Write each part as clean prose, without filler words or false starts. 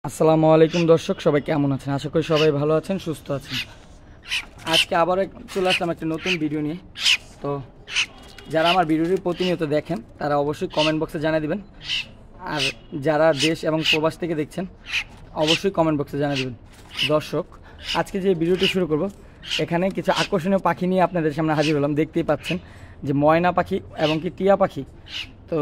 আসসালামু আলাইকুম দর্শক, সবাই কেমন আছেন? আশা করি সবাই ভালো আছেন, সুস্থ আছেন। আজকে আবার চলে আসলাম একটা নতুন ভিডিও নিয়ে। তো যারা আমার ভিডিওটি প্রতিনিয়ত দেখেন তারা অবশ্যই কমেন্ট বক্সে জানিয়ে দিবেন, আর যারা দেশ এবং প্রবাস থেকে দেখছেন অবশ্যই কমেন্ট বক্সে জানিয়ে দিবেন। দর্শক, আজকে যে ভিডিওটি শুরু করব, এখানে কিছু আকর্ষণীয় পাখি নিয়ে আপনাদের সামনে হাজির হলাম। দেখতেই পাচ্ছেন যে ময়না পাখি এবং কি টিয়া পাখি। তো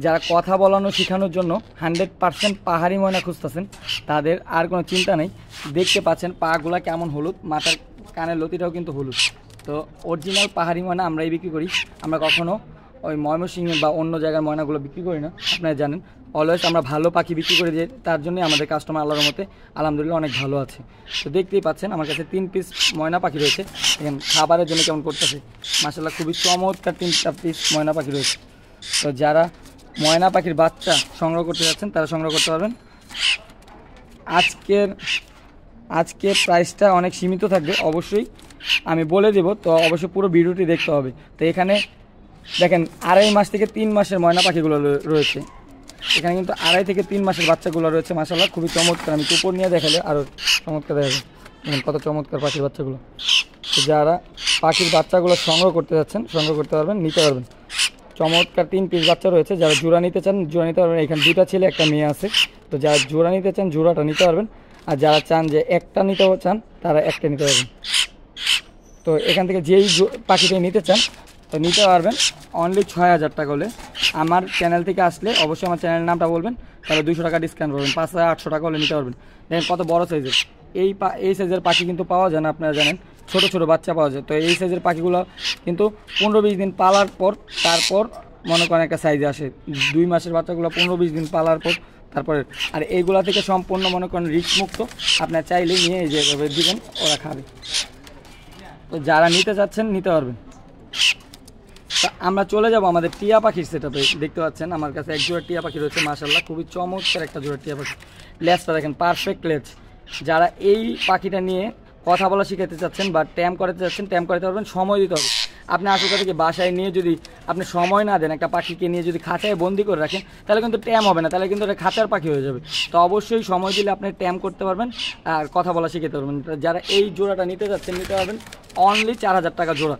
যারা কথা বলানো শেখানোর জন্য 100% পাহাড়ি ময়না খুঁজতেছেন তাদের আর কোনো চিন্তা নেই। দেখতে পাচ্ছেন পাগুলা কেমন হলুদ, মাথার কানের লতিটাও কিন্তু হলুদ। তো অরিজিনাল পাহাড়ি ময়না আমরাই বিক্রি করি। আমরা কখনো ওই ময়মনসিংহে বা অন্য জায়গার ময়নাগুলো বিক্রি করি না, আপনারা জানেন। অলওয়েজ আমরা ভালো পাখি বিক্রি করে দিই, তার জন্যই আমাদের কাস্টমার আল্লাহর মতে আলহামদুলিল্লাহ অনেক ভালো আছে। তো দেখতেই পাচ্ছেন আমার কাছে 3 পিস ময়না পাখি রয়েছে। এখন খাবারের জন্য কেমন করতেছে, মাশাআল্লাহ খুবই চমৎকার 3টা পিস ময়না পাখি রয়েছে। তো যারা ময়না পাখির বাচ্চা সংগ্রহ করতে যাচ্ছেন তারা সংগ্রহ করতে পারবেন। আজকে প্রাইসটা অনেক সীমিত থাকবে, অবশ্যই আমি বলে দেব। তো অবশ্যই পুরো ভিডিওটি দেখতে হবে। তো এখানে দেখেন 2.5 মাস থেকে 3 মাসের ময়না পাখিগুলো রয়েছে। এখানে কিন্তু 2.5 থেকে 3 মাসের বাচ্চাগুলো রয়েছে। মাশাআল্লাহ খুবই চমৎকার। আমি উপর নিয়ে দেখালে আরও চমৎকার দেখাবে, দেখেন কত চমৎকার পাখির বাচ্চাগুলো। তো যারা পাখির বাচ্চাগুলো সংগ্রহ করতে যাচ্ছেন সংগ্রহ করতে পারবেন, নিতে পারবেন। চমৎকার 3 পিস বাচ্চা রয়েছে। যারা জোড়া নিতে চান জোড়া নিতে পারবেন। এখানে 2টা ছেলে একটা মেয়ে আছে। তো যারা জোড়া নিতে চান জোড়াটা নিতে পারবেন, আর যারা চান যে একটা নিতে চান তারা একটা নিতে পারবেন। তো এখান থেকে যেই পাখিটাই নিতে চান তো নিতে পারবেন অনলি 6,000 টাকা হলে। আমার চ্যানেল থেকে আসলে অবশ্যই আমার চ্যানেলের নামটা বলবেন, তাহলে 200 টাকা ডিসকাউন্ট পাবেন। 5,800 টাকা হলে নিতে পারবেন। দেখেন কত বড় সাইজের এই সাইজের পাখি কিন্তু পাওয়া যায় না, আপনারা জানেন। ছোট ছোট বাচ্চা পাওয়া যায়। তো এই সাইজের পাখিগুলো কিন্তু 15-20 দিন পালার পর তারপর মনে করেন একটা সাইজে আসে। 2 মাসের বাচ্চাগুলো 15-20 দিন পালার পর তারপরে। আর এইগুলা থেকে সম্পূর্ণ মনে করেন রিস্ক মুক্ত, আপনার চাইলে নিয়ে এই যে দিবেন, ওরা খাবে। তো যারা নিতে চাচ্ছেন নিতে পারবেন। তা আমরা চলে যাব আমাদের টিয়া পাখির সেটআপে। দেখতে পাচ্ছেন আমার কাছে এক জোড়া টিয়া পাখি রয়েছে। মাশাআল্লাহ খুবই চমৎকার একটা জোড়া টিয়া পাখি। লেজটা দেখেন পারফেক্ট লেজ। যারা এই পাখিটা নিয়ে কথা বলা শিখাতে চাচ্ছেন বা ট্যাম করাতে চাচ্ছেন, ট্যাম করাতে পারবেন। সময় দিতে হবে। আপনি আসলে থেকে বাসায় নিয়ে যদি আপনি সময় না দেন, একটা পাখিকে নিয়ে যদি খাঁচায় বন্দি করে রাখেন, তাহলে কিন্তু ট্যাম হবে না, তাহলে কিন্তু এটা খাঁচার পাখি হয়ে যাবে। তো অবশ্যই সময় দিলে আপনি ট্যাম করতে পারবেন আর কথা বলা শিখাতে পারবেন। যারা এই জোড়াটা নিতে চাচ্ছেন নিতে পারবেন অনলি 4,000 টাকা জোড়া।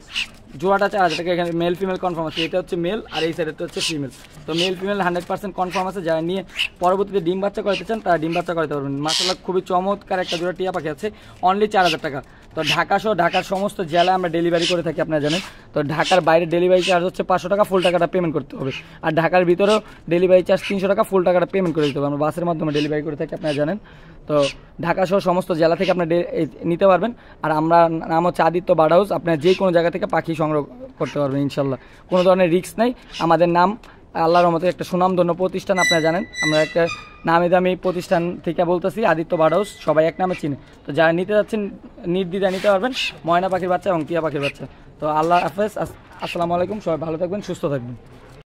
জোড়াটা 4,000 টাকা। এখানে মেল ফিমেল কনফার্ম আছে। এটা হচ্ছে মেল আর এই সাইডেরটা হচ্ছে ফিমেল। তো মেল ফিমেল 100% কনফার্ম আছে। যারা নিয়ে পরবর্তীতে ডিম বাচ্চা করাতে চান তারা ডিম বাচ্চা করাতে পারবেন। মাশাআল্লাহ খুবই চমৎকার একটা জোড়া টিয়া পাখি আছে, অনলি 4,000 টাকা। তো ঢাকা সহ ঢাকার সমস্ত জেলায় আমরা ডেলিভারি করে থাকি, আপনারা জানেন। তো ঢাকার বাইরে ডেলিভারি চার্জ হচ্ছে 500 টাকা, ফুল টাকাটা পেমেন্ট করতে হবে। আর ঢাকার ভিতরেও ডেলিভারি চার্জ 300 টাকা, ফুল টাকাটা পেমেন্ট করে দিতে হবে। আমরা বাসের মাধ্যমে ডেলিভারি করে থাকি, আপনারা জানেন। তো ঢাকা সহ সমস্ত জেলা থেকে আপনার নিতে পারবেন। আর আমরা নাম হচ্ছে আদিত্য বার্ড হাউস। আপনার যে কোনো জায়গা থেকে পাখি সংগ্রহ করতে পারবেন ইনশাল্লাহ। কোনো ধরনের রিস্ক নাই। আমাদের নাম আল্লাহর রহমতে একটা সুনামধন্য প্রতিষ্ঠান, আপনারা জানেন। আমরা একটা নামি দামি প্রতিষ্ঠান থেকে বলতেছি, আদিত্য বার্ড হাউস, সবাই এক নামে চিনে। তো যারা নিতে যাচ্ছেন নির্দ্বিধায় নিতে পারবেন ময়না পাখির বাচ্চা এবং টিয়া পাখির বাচ্চা। তো আল্লাহ হাফেজ, আসসালামু আলাইকুম। সবাই ভালো থাকবেন, সুস্থ থাকবেন।